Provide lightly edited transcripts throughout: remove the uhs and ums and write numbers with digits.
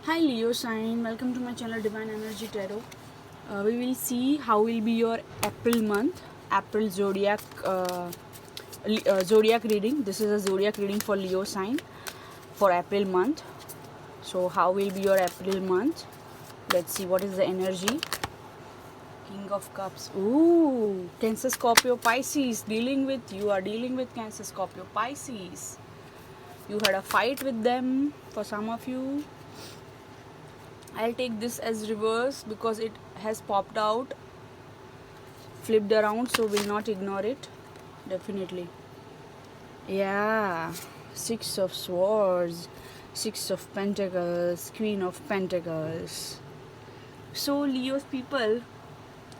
Hi Leo sign, welcome to my channel Divine Energy Tarot. We will see how will be your April month, April zodiac reading. This is a zodiac reading for Leo sign for April month. So how will be your April month? Let's see what is the energy. King of Cups. Ooh, Cancer, Scorpio, Pisces. You are dealing with Cancer, Scorpio, Pisces. You had a fight with them for some of you. I'll take this as reverse because it has popped out, flipped around, so we'll not ignore it. Definitely. Yeah. Six of Swords, Six of Pentacles, Queen of Pentacles. So, Leo's people,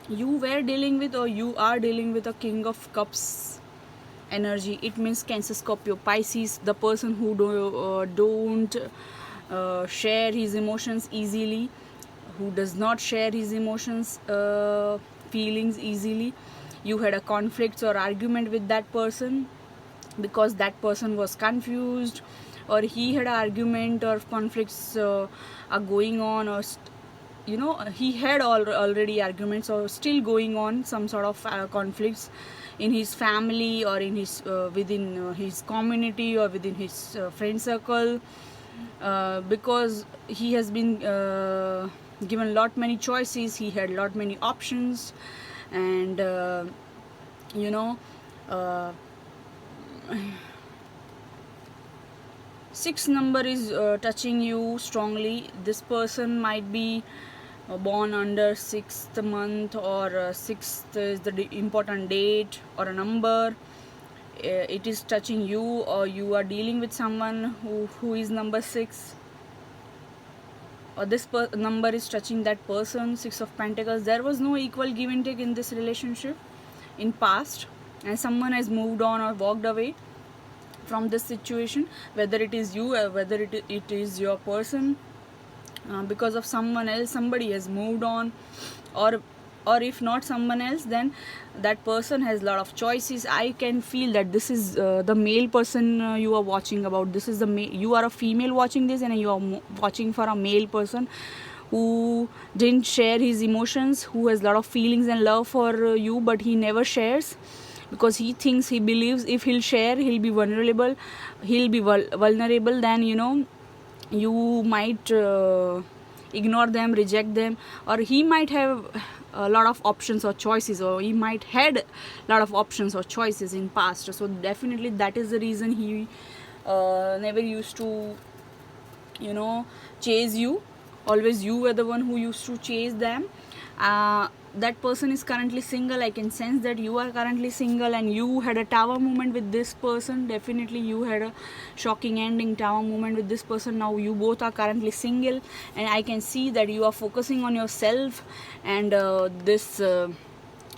you were dealing with or you are dealing with a King of Cups energy. It means Cancer, Scorpio, Pisces, the person who don't share his emotions easily, who does not share his emotions, feelings easily. You had a conflict or argument with that person because that person was confused, or he had an argument or conflicts are going on, or he had already arguments or still going on some sort of conflicts in his family or in his within his community or within his friend circle, because he has been given lot many choices. He had lot many options, and you know uh, six number is touching you strongly. This person might be born under sixth month, or sixth is the important date or a number. It is touching you, or you are dealing with someone who is number 6, or this number is touching that person. Six of Pentacles. There was no equal give and take in this relationship in past, and someone has moved on or walked away from this situation, whether it is you or whether it is your person, because of someone else. Somebody has moved on, or if not someone else, then that person has a lot of choices. I can feel that this is the male person you are watching about. This is the you are a female watching this, and you are watching for a male person who didn't share his emotions, who has a lot of feelings and love for you, but he never shares because he thinks, he believes if he'll share, he'll be vulnerable. Vulnerable, then you might ignore them, reject them, or he might have a lot of options or choices, or he might had a lot of options or choices in past. So definitely that is the reason he never used to chase you. Always you were the one who used to chase them. That person is currently single. I can sense that you are currently single, and you had a tower moment with this person. Definitely you had a shocking ending tower moment with this person. Now you both are currently single, and I can see that you are focusing on yourself, and this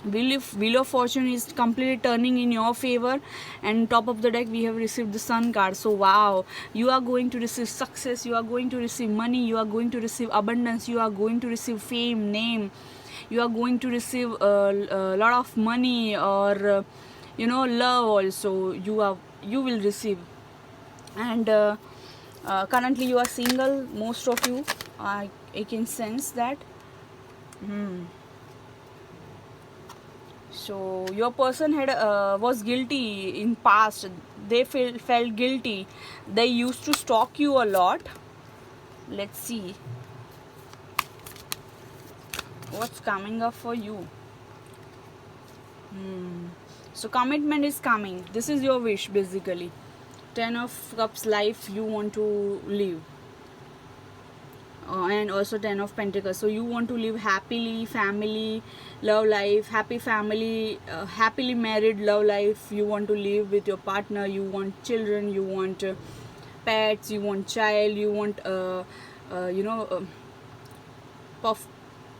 Wheel of Fortune is completely turning in your favor, and top of the deck we have received the Sun card. So wow, you are going to receive success, you are going to receive money, you are going to receive abundance, you are going to receive fame, name, you are going to receive a lot of money, or love also. You will receive, and currently you are single, most of you. I can sense that. So your person had was guilty in past. They felt guilty. They used to stalk you a lot. Let's see what's coming up for you. So commitment is coming. This is your wish basically. 10 of Cups life you want to live. And also 10 of Pentacles. So you want to live happily, family, love life, happy family, happily married love life. You want to live with your partner. You want children. You want pets. You want child. You want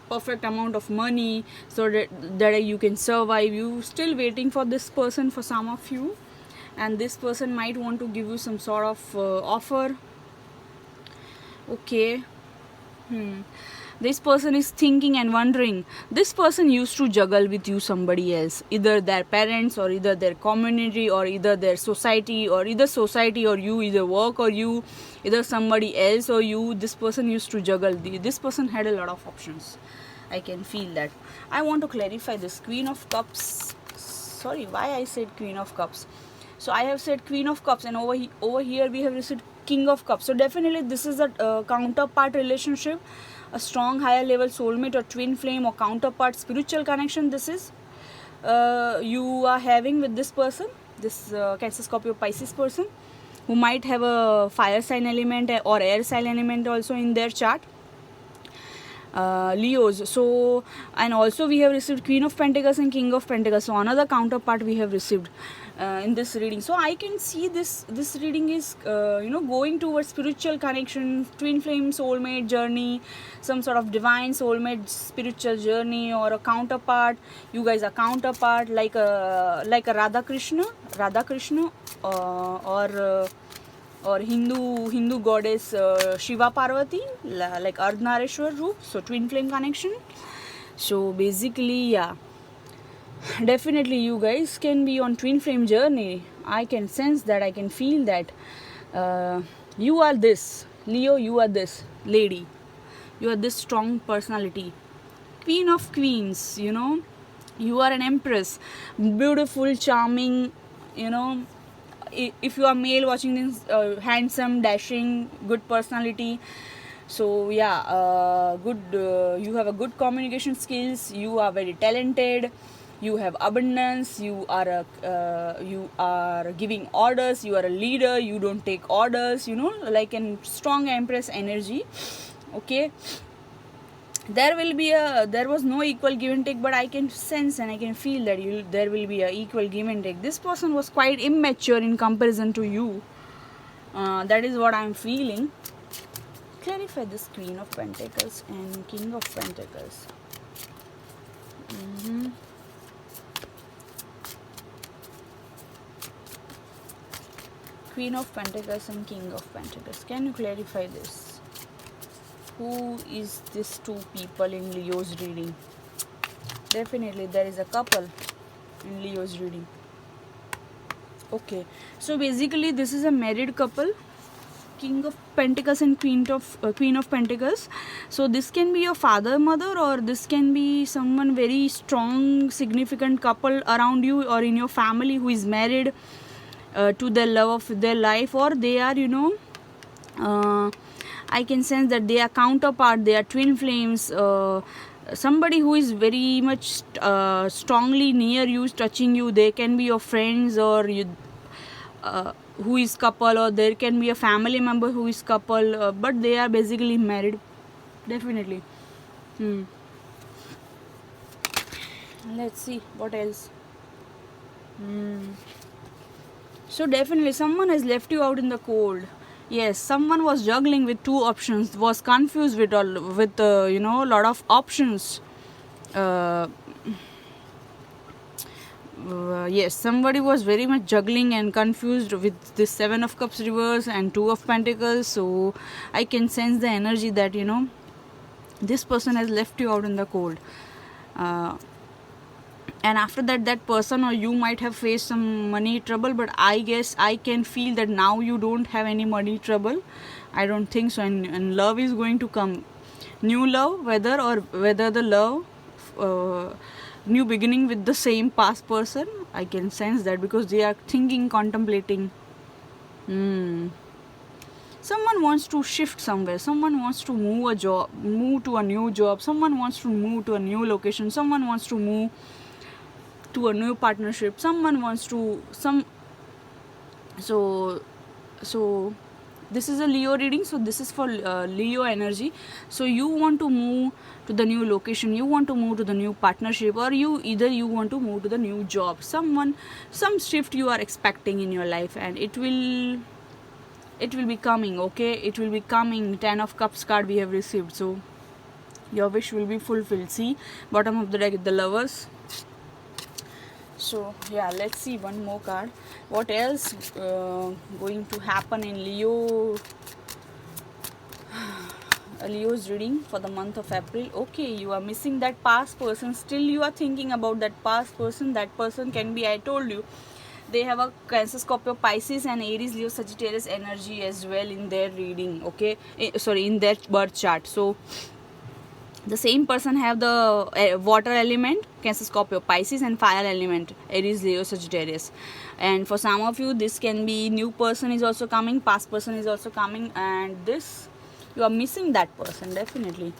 perfect amount of money, so that you can survive. You still waiting for this person for some of you, and this person might want to give you some sort of offer. Okay. This person is thinking and wondering. This person used to juggle with you somebody else, either their parents or either their community or either their society or either society or you, either work or you, either somebody else or you. This person used to juggle. This person had a lot of options. I can feel that. I want to clarify this. Queen of Cups. Sorry, why I said Queen of Cups. So I have said Queen of Cups, and over here we have received King of Cups. So definitely this is a counterpart relationship, a strong higher level soulmate or twin flame or counterpart spiritual connection. This is you are having with this person, this Cancer, Scorpio, Pisces person, who might have a fire sign element or air sign element also in their chart. Leos. So, and also we have received Queen of Pentacles and King of Pentacles. So another counterpart we have received in this reading. So I can see this reading is going towards spiritual connection, twin flame soulmate journey, some sort of divine soulmate spiritual journey, or a counterpart. You guys are counterpart, like a Radha Krishna, or Hindu goddess Shiva Parvati, like Ardhanarishwar Roop. So twin flame connection. So basically, yeah, definitely you guys can be on twin flame journey. I can sense that, I can feel that. You are this Leo, you are this lady, you are this strong personality, Queen of Queens, you are an empress, beautiful, charming, if you are male watching this, handsome, dashing, good personality. So yeah, good, you have a good communication skills, you are very talented, you have abundance, you are giving orders, you are a leader, you don't take orders, like a strong empress energy. Okay, there was no equal give and take, but I can sense and I can feel that there will be a equal give and take. This person was quite immature in comparison to you. That is what I'm feeling. Clarify this Queen of Pentacles and King of Pentacles. Queen of Pentacles and King of Pentacles. Can you clarify this? Who is these two people in Leo's reading? Definitely there is a couple in Leo's reading. Okay, so basically this is a married couple, King of Pentacles and Queen of Pentacles. So this can be your father, mother, or this can be someone very strong, significant couple around you or in your family who is married to the love of their life, or they are, I can sense that they are counterpart, they are twin flames, somebody who is very much strongly near you, touching you. They can be your friends, or you who is couple, or there can be a family member who is couple, but they are basically married. Definitely. Let's see what else. So definitely someone has left you out in the cold. Yes, someone was juggling with two options, was confused with a lot of options. Yes, somebody was very much juggling and confused with this Seven of Cups reverse and Two of Pentacles. So I can sense the energy that this person has left you out in the cold. And after that person or you might have faced some money trouble, but I guess I can feel that now you don't have any money trouble. I don't think so. And love is going to come. New love, whether the love, new beginning with the same past person. I can sense that because they are thinking, contemplating. Someone wants to shift somewhere. Someone wants to move to a new job. Someone wants to move to a new location. Someone wants to move to a new partnership. Someone wants to so this is a Leo reading, so this is for Leo energy. So you want to move to the new location, you want to move to the new partnership, or you want to move to the new job. Some shift you are expecting in your life, and it will be coming. Okay, it will be coming. 10 of Cups card we have received, so your wish will be fulfilled. See, bottom of the deck, the Lovers. So yeah, let's see one more card. What else going to happen in Leo Leo's reading for the month of April. Okay, you are missing that past person. Still you are thinking about that past person. That person can be, I told you, they have a Cancer, Scorpio, Pisces and Aries, Leo, Sagittarius energy as well in their reading. Okay, sorry, in their birth chart. So the same person have the water element, Cancer, Scorpio, Pisces, and fire element, Aries, Leo, Sagittarius. And for some of you, this can be new person is also coming, past person is also coming, and this you are missing that person definitely.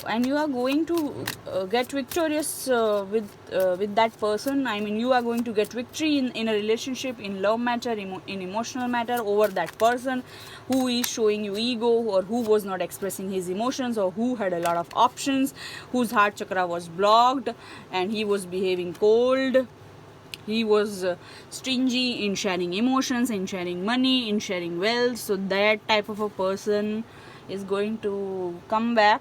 And you are going to get victorious with that person. I mean, you are going to get victory in a relationship, in love matter, in emotional matter, over that person who is showing you ego, or who was not expressing his emotions, or who had a lot of options, whose heart chakra was blocked, and he was behaving cold. He was stingy in sharing emotions, in sharing money, in sharing wealth. So that type of a person is going to come back,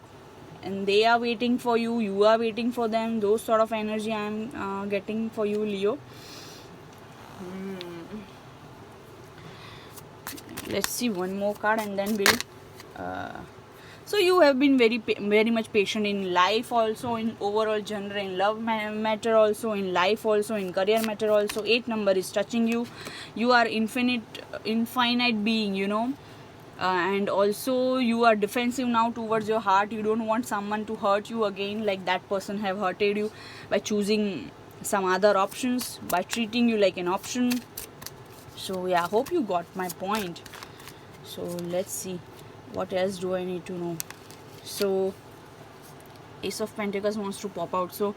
and they are waiting for you, you are waiting for them. Those sort of energy I am getting for you, Leo. Let's see one more card, and then we'll so you have been very much patient in life also, in overall genre, in love matter also, in life also, in career matter also. 8 number is touching you. You are infinite being, you know. And also you are defensive now towards your heart. You don't want someone to hurt you again, like that person have hurted you by choosing some other options, by treating you like an option. So yeah, hope you got my point. So let's see, what else do I need to know? So Ace of Pentacles wants to pop out, so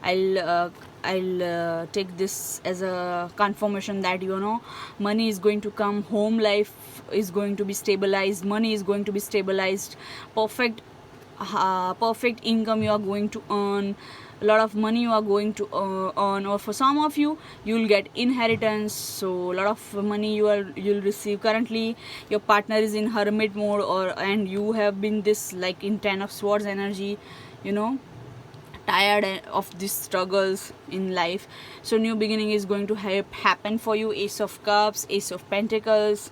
I'll take this as a confirmation that, you know, money is going to come, home life is going to be stabilized, money is going to be stabilized, perfect income you are going to earn, a lot of money you are going to earn, or for some of you, you'll get inheritance. So a lot of money you'll receive. Currently your partner is in hermit mode, and you have been this like in 10 of Swords energy, you know, tired of these struggles in life. So new beginning is going to happen for you. Ace of Cups, Ace of Pentacles.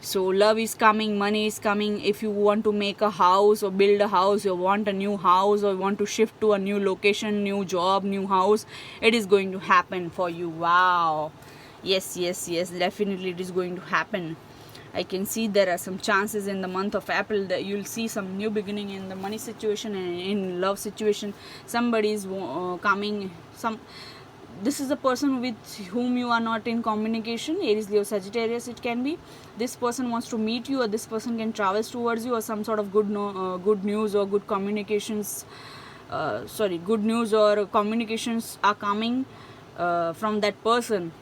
So love is coming, money is coming. If you want to make a house or build a house, you want a new house, or want to shift to a new location, new job, new house, it is going to happen for you. Wow. Yes, definitely it is going to happen. I can see there are some chances in the month of April that you'll see some new beginning in the money situation and in love situation. Somebody is coming. This is a person with whom you are not in communication. Aries, Leo, Sagittarius it can be. This person wants to meet you, or this person can travel towards you, or some sort of good news or good communications. Good news or communications are coming from that person.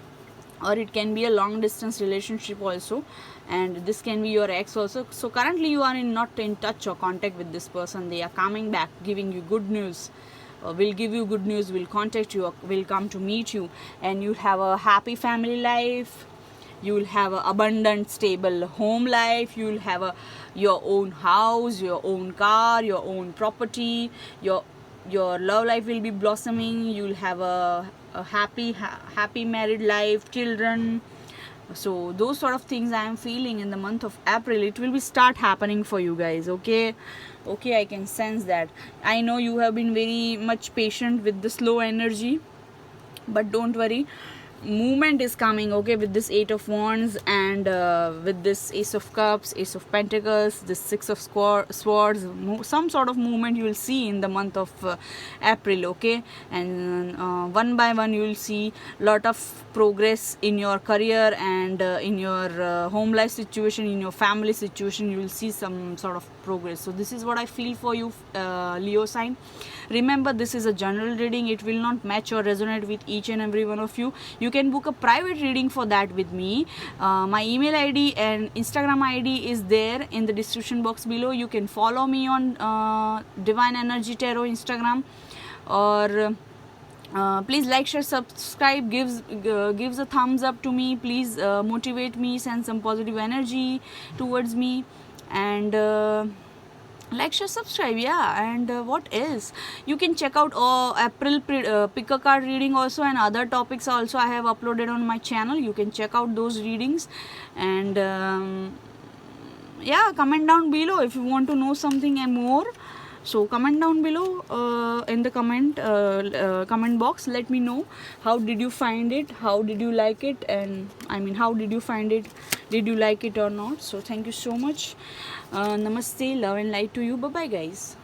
Or it can be a long distance relationship also, and this can be your ex also. So currently you are not in touch or contact with this person. They are coming back, giving you good news, will give you good news, will contact you, or will come to meet you, and you'll have a happy family life. You'll have an abundant, stable home life. You'll have your own house, your own car, your own property. Your love life will be blossoming. You'll have a happy married life, children. So those sort of things I am feeling in the month of April. It will be start happening for you guys. Okay, I can sense that. I know you have been very much patient with the slow energy, but don't worry, movement is coming. Okay, with this 8 of Wands, and with this Ace of Cups, Ace of Pentacles, this 6 of Swords, some sort of movement you will see in the month of April. Okay, and one by one you will see lot of progress in your career, and in your home life situation, in your family situation, you will see some sort of progress. So this is what I feel for you, Leo sign. Remember, this is a general reading. It will not match or resonate with each and every one of you. You can book a private reading for that with me. My email ID and Instagram ID is there in the description box below. You can follow me on Divine Energy Tarot Instagram, or please like, share, subscribe, gives a thumbs up to me. Please motivate me, send some positive energy towards me, and like, share, subscribe. Yeah, and what else, you can check out April pick a card reading also, and other topics also I have uploaded on my channel. You can check out those readings, and yeah, comment down below if you want to know something and more. So comment down below in the comment box. Let me know how did you find it, how did you like it, and I mean how did you find it, did you like it or not. So thank you so much. Namaste, love and light to you. Bye bye guys.